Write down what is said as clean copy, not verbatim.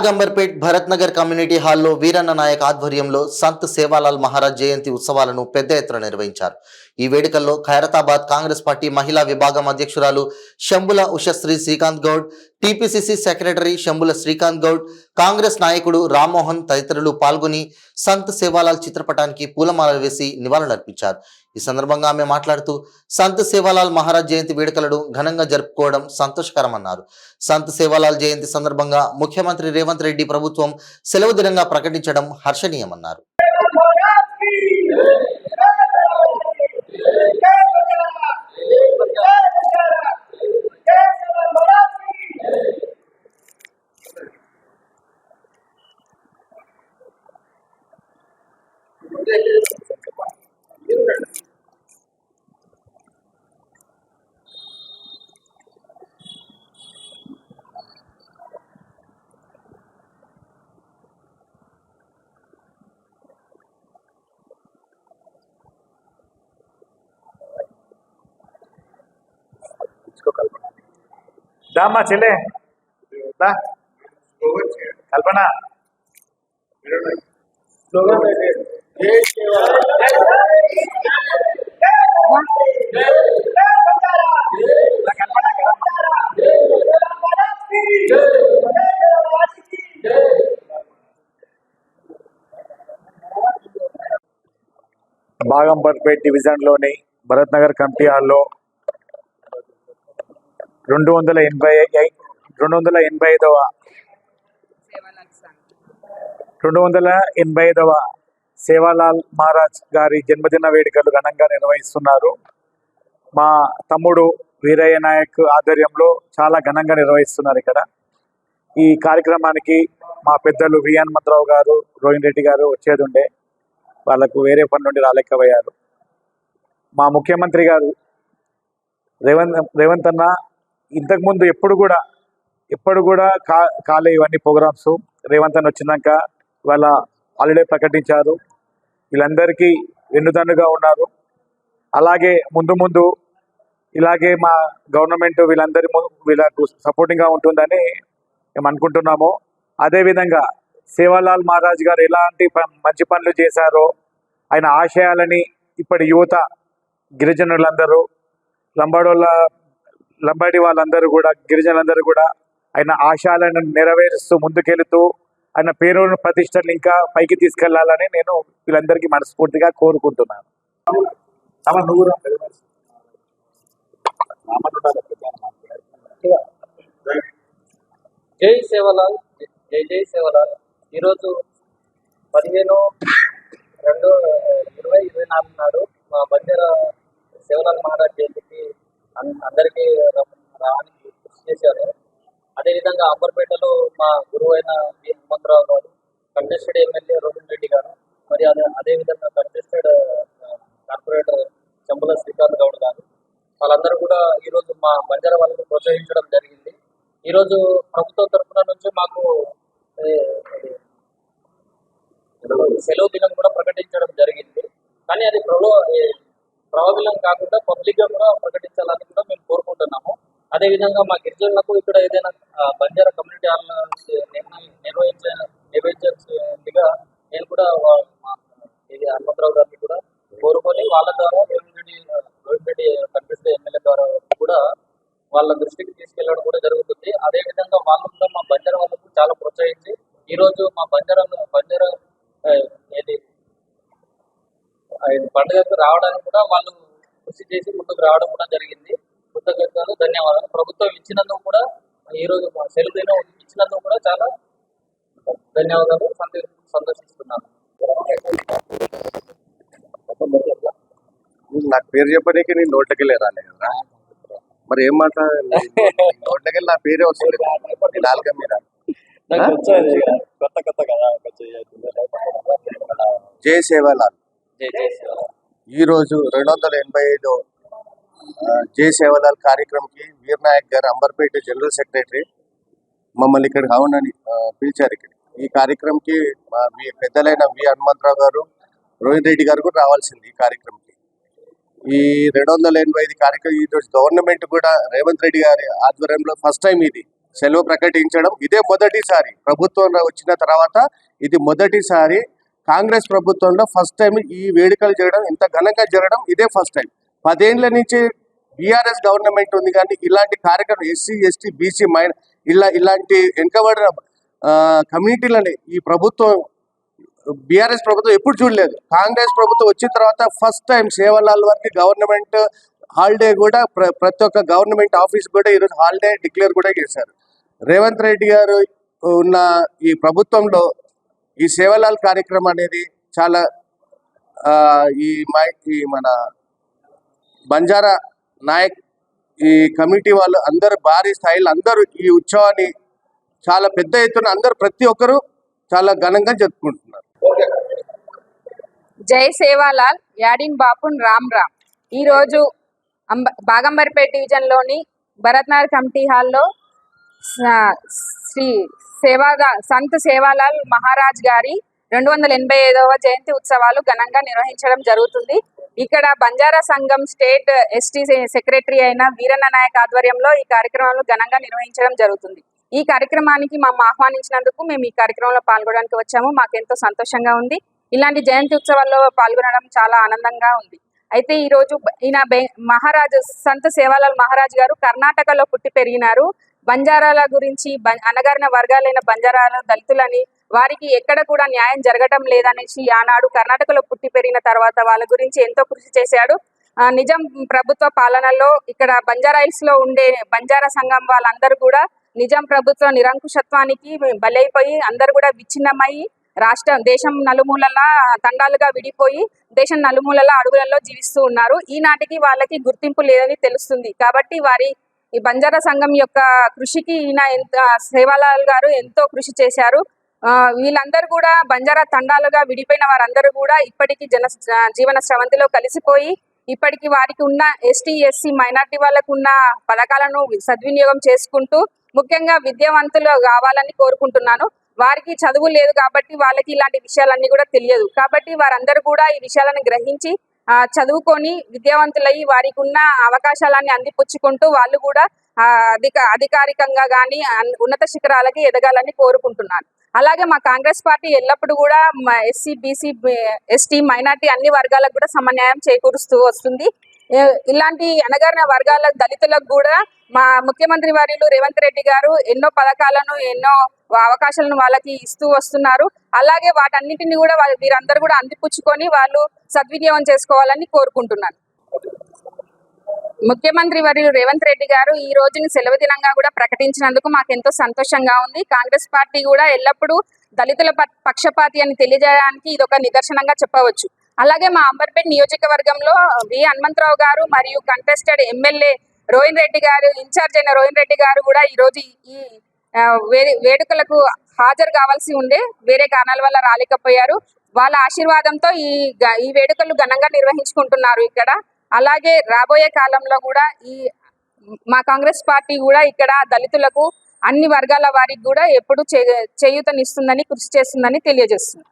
Baghamberpet Bharat Nagar community హాల్లో వీరన్న నాయక్ ఆధ్వర్యంలో సంత్ సేవాలాల్ మహారాజ్ జయంతి ఉత్సవాలను పెద్ద ఎత్తున నిర్వహించారు. ఈ వేడుకల్లో ఖైరతాబాద్ కాంగ్రెస్ పార్టీ మహిళా విభాగం అధ్యక్షురాలు శంబుల ఉషశ్రీ శ్రీకాంత్ గౌడ్, టీపీసీసీ సెక్రటరీ శంబుల శ్రీకాంత్ గౌడ్, కాంగ్రెస్ నాయకుడు రామ్మోహన్ తదితరులు పాల్గొని సంత్ సేవాలాల్ చిత్రపటానికి పూలమాలలు వేసి నివాళులర్పించారు. ఈ సందర్భంగా ఆమె మాట్లాడుతూ సంత్ సేవాలాల్ మహారాజ్ జయంతి వేడుకలను ఘనంగా జరుపుకోవడం సంతోషకరమన్నారు. సంత్ సేవాలాల్ జయంతి సందర్భంగా ముఖ్యమంత్రి రేవంత్ రెడ్డి ప్రభుత్వం సెలవు దినంగా ప్రకటించడం హర్షణీయమన్నారు. दामा चले दा कल्पना బాగంబర్పేట్ డివిజన్ లోని భరత్ నగర్ కమిటీ హాల్లో 285వ సేవాలాల్ మహారాజ్ గారి జన్మదిన వేడుకలు ఘనంగా నిర్వహిస్తున్నారు. మా తమ్ముడు వీరయ్య నాయక్ ఆధ్వర్యంలో చాలా ఘనంగా నిర్వహిస్తున్నారు. ఇక్కడ ఈ కార్యక్రమానికి మా పెద్దలు వి హనుమంతరావు గారు, రోహిన్ రెడ్డి గారు వచ్చేది ఉండే, వాళ్ళకు వేరే పని నుండి రాలేకపోయారు. మా ముఖ్యమంత్రి గారు రేవంత్ అన్న ఇంతకుముందు ఎప్పుడు కూడా కాలే ఇవన్నీ ప్రోగ్రామ్స్. రేవంత్ అన్న వచ్చినాక ఇవాళ హాలిడే ప్రకటించారు. వీళ్ళందరికీ వెన్నుదన్నుగా ఉన్నారు. అలాగే ముందు ఇలాగే మా గవర్నమెంట్ వీళ్ళకు సపోర్టింగ్గా ఉంటుందని మేము అనుకుంటున్నాము. అదేవిధంగా సేవాలాల్ మహారాజ్ గారు ఎలాంటి మంచి పనులు చేశారో ఆయన ఆశయాలని ఇప్పటి యువత, గిరిజనులందరూ, లంబాడి వాళ్ళందరూ కూడా, గిరిజనులందరూ కూడా ఆయన ఆశయాలను నెరవేరుస్తూ ముందుకెళ్తూ ఆయన పేరును ప్రతిష్టలు ఇంకా పైకి తీసుకెళ్లాలని నేను వీళ్ళందరికీ మనస్ఫూర్తిగా కోరుకుంటున్నాను. జై సేవలాల్, జై సేవలాల్. ఈరోజు 15/2/2024 నాడు మా బంజారా సేవలాల్ మహారాజ్ జయంతికి అందరికీ రావడానికి కృషి చేశారు. అదేవిధంగా అంబర్పేటలో మా గురువు అయిన వి హనుమంతరావు గారు, కంటెస్టెడ్ ఎమ్మెల్యే రోహిన్ రెడ్డి గారు, మరి అదేవిధంగా కంటెస్టెడ్ కార్పొరేటర్ శంబుల శ్రీకాంత్ గౌడ్ గారు, వాళ్ళందరూ కూడా ఈరోజు మా బంజారా వాళ్ళని ప్రోత్సహించడం జరిగింది. ఈరోజు ప్రభుత్వం తరఫున నుంచి మాకు సెలవు దినం కూడా ప్రకటించడం జరిగింది. కానీ అది ప్రాబల్యం కాకుండా పబ్లిక్గా కూడా ప్రకటించాలని కూడా మేము కోరుకుంటున్నాము. అదేవిధంగా మా గిరిజనులకు ఇక్కడ ఏదైనా బంజారా కమ్యూనిటీ హాల్ నిర్వహించేందుగా నేను కూడా హనుమంతరావు గారిని కూడా కోరుకొని వాళ్ళ ద్వారా రోహిన్ రెడ్డి కంటెస్టెడ్ ఎమ్మెల్యే ద్వారా కూడా వాళ్ళ దృష్టికి తీసుకెళ్ళడం కూడా జరుగుతుంది. అదేవిధంగా వాళ్ళు కూడా మా బంజారా వాళ్ళకు చాలా ప్రోత్సహించి ఈరోజు మా బంజారా పండుగకు రావడానికి కూడా వాళ్ళు కృషి చేసి ముందుకు రావడం కూడా జరిగింది. కృతజ్ఞతలు, ధన్యవాదాలు. ప్రభుత్వం ఇచ్చినందుకు కూడా, ఈరోజు సెలవు దినం ఇచ్చినందుకు కూడా చాలా ధన్యవాదాలు, సంతోషిస్తున్నాను. నాకు పేరు చెప్పడానికి నేను నోట్లకి రాలే కదా, మరి ఏం మాట్లాడాలి? నోట్లకి నా పేరే వస్తుంది నాలుగ మీద. జై సేవాలాల్. ఈరోజు 285 జై సేవాలాల్ కార్యక్రమంకి వీర్ నాయక్ గారు, అంబర్పేట జనరల్ సెక్రటరీ, మమ్మల్ని ఇక్కడ కావాలని పిలిచారు. ఇక్కడ ఈ కార్యక్రమంకి మా పెద్దలైన వి హనుమంతరావు గారు, రోహిన్ రెడ్డి గారు కూడా రావాల్సింది ఈ కార్యక్రమంకి. ఈ 285 కార్యక్రమం ఈరోజు గవర్నమెంట్ కూడా రేవంత్ రెడ్డి గారి ఆధ్వర్యంలో ఫస్ట్ టైం ఇది సెలవు ప్రకటించడం ఇదే మొదటిసారి ప్రభుత్వంలో వచ్చిన తర్వాత ఇది మొదటిసారి కాంగ్రెస్ ప్రభుత్వంలో ఫస్ట్ టైం ఈ వేడుకలు చేయడం, ఇంత ఘనంగా జరగడం ఇదే ఫస్ట్ టైం. 10 ఏళ్ల నుంచి బీఆర్ఎస్ గవర్నమెంట్ ఉంది కానీ ఇలాంటి కార్యక్రమం ఎస్సీ ఎస్టీ బీసీ ఇలాంటి వెనుకబడిన కమ్యూనిటీలని ఈ ప్రభుత్వం బీఆర్ఎస్ ప్రభుత్వం ఎప్పుడు చూడలేదు. కాంగ్రెస్ ప్రభుత్వం వచ్చిన తర్వాత ఫస్ట్ టైం సేవలాల్ వారికి గవర్నమెంట్ హాలిడే కూడా ప్రతి ఒక్క గవర్నమెంట్ ఆఫీస్ కూడా ఈరోజు హాలిడే డిక్లేర్ కూడా చేశారు. రేవంత్ రెడ్డి గారు ఉన్న ఈ ప్రభుత్వంలో ఈ సేవలాల్ కార్యక్రమం అనేది చాలా ఈ మన బంజారా నాయక్ ఈ కమిటీ వాళ్ళు అందరూ భారీ స్థాయిలో అందరూ ఈ ఉత్సవాన్ని చాలా పెద్ద ఎత్తున అందరూ ప్రతి ఒక్కరూ చాలా ఘనంగా జరుపుకుంటున్నారు. జై సేవాలాల్ యాడిన్ బాపున్ రామ్ రామ్. ఈరోజు బాగంబర్పేట డివిజన్లోని భరత్నగర్ కమిటీ హాల్లో శ్రీ సంత్ సేవాలాల్ మహారాజ్ గారి 285వ జయంతి ఉత్సవాలు ఘనంగా నిర్వహించడం జరుగుతుంది. ఇక్కడ బంజారా సంఘం స్టేట్ ఎస్టీ సెక్రటరీ అయిన వీరన్న నాయక్ ఆధ్వర్యంలో ఈ కార్యక్రమాలు ఘనంగా నిర్వహించడం జరుగుతుంది. ఈ కార్యక్రమానికి మమ్మల్ని ఆహ్వానించినందుకు మేము ఈ కార్యక్రమంలో పాల్గొనడానికి వచ్చాము. మాకెంతో సంతోషంగా ఉంది. ఇలాంటి జయంతి ఉత్సవాల్లో పాల్గొనడం చాలా ఆనందంగా ఉంది. అయితే ఈరోజు ఈయన మహారాజ్ సంత్ సేవాలాల్ మహారాజ్ గారు కర్ణాటకలో పుట్టి పెరిగినారు. బంజారాల గురించి, అణగారిన వర్గాలైన బంజారాల దళితులని వారికి ఎక్కడ కూడా న్యాయం జరగటం లేదనేసి ఆనాడు కర్ణాటకలో పుట్టి పెరిగిన తర్వాత వాళ్ళ గురించి ఎంతో కృషి చేశాడు. నిజాం ప్రభుత్వ పాలనలో ఇక్కడ బంజారాయిల్స్ లో ఉండే బంజారా సంఘం వాళ్ళందరూ కూడా నిజాం ప్రభుత్వ నిరంకుశత్వానికి బలైపోయి అందరూ కూడా విచ్ఛిన్నమై దేశం నలుమూలలా తండాలుగా విడిపోయి దేశం నలుమూలలా అడవులలో జీవిస్తూ ఉన్నారు. ఈనాటికి వాళ్ళకి గుర్తింపు లేదని తెలుస్తుంది. కాబట్టి ఈ బంజారా సంఘం యొక్క కృషికి సేవాలాల్ గారు ఎంతో కృషి చేశారు. వీళ్ళందరూ కూడా బంజారా తండాలుగా విడిపోయిన వారందరూ కూడా ఇప్పటికీ జీవన స్రవంతిలో కలిసిపోయి ఇప్పటికి వారికి ఉన్న ఎస్టీ ఎస్సీ మైనార్టీ వాళ్ళకు ఉన్న పథకాలను సద్వినియోగం చేసుకుంటూ ముఖ్యంగా విద్యావంతులు కావాలని కోరుకుంటున్నాను. వారికి చదువు లేదు కాబట్టి వాళ్ళకి ఇలాంటి విషయాలన్నీ కూడా తెలియదు. కాబట్టి వారందరూ కూడా ఈ విషయాలను గ్రహించి చదువుకొని విద్యావంతులయ్యి వారికి ఉన్న అవకాశాలన్నీ అందిపుచ్చుకుంటూ వాళ్ళు కూడా అధికారికంగా కానీ ఉన్నత శిఖరాలకి ఎదగాలని కోరుకుంటున్నాను. అలాగే మా కాంగ్రెస్ పార్టీ ఎల్లప్పుడూ కూడా ఎస్సీ బీసీ ఎస్టీ మైనార్టీ అన్ని వర్గాలకు కూడా సమన్యాయం చేకూరుస్తూ వస్తుంది. ఇలాంటి అణగారిన వర్గాల దళితులకు కూడా మా ముఖ్యమంత్రి వర్యులు రేవంత్ రెడ్డి గారు ఎన్నో పథకాలను ఎన్నో అవకాశాలను వాళ్ళకి ఇస్తూ వస్తున్నారు. అలాగే వాటన్నిటిని కూడా వీరందరూ కూడా అందిపుచ్చుకొని వాళ్ళు సద్వినియోగం చేసుకోవాలని కోరుకుంటున్నాను. ముఖ్యమంత్రి వర్యులు రేవంత్ రెడ్డి గారు ఈ రోజుని సెలవు దినంగా కూడా ప్రకటించినందుకు మాకెంతో సంతోషంగా ఉంది. కాంగ్రెస్ పార్టీ కూడా ఎల్లప్పుడూ దళితుల పక్షపాతి అని తెలియజేయడానికి ఇది ఒక నిదర్శనంగా చెప్పవచ్చు. అలాగే మా అంబర్పేట నియోజకవర్గంలో వి హనుమంతరావు గారు మరియు కంటెస్టెడ్ ఎమ్మెల్యే రోహిన్ రెడ్డి గారు, ఇన్ఛార్జ్ అయిన రోహిన్ రెడ్డి గారు కూడా ఈ రోజు ఈ వేడుకలకు హాజరు కావాల్సి ఉండే వేరే కారణాల వల్ల రాలేకపోయారు. వాళ్ళ ఆశీర్వాదంతో ఈ వేడుకలు ఘనంగా నిర్వహించుకుంటున్నారు ఇక్కడ. అలాగే రాబోయే కాలంలో కూడా మా కాంగ్రెస్ పార్టీ కూడా ఇక్కడ దళితులకు అన్ని వర్గాల వారికి కూడా ఎప్పుడు చేయూతనిస్తుందని కృషి చేస్తుందని తెలియజేస్తుంది.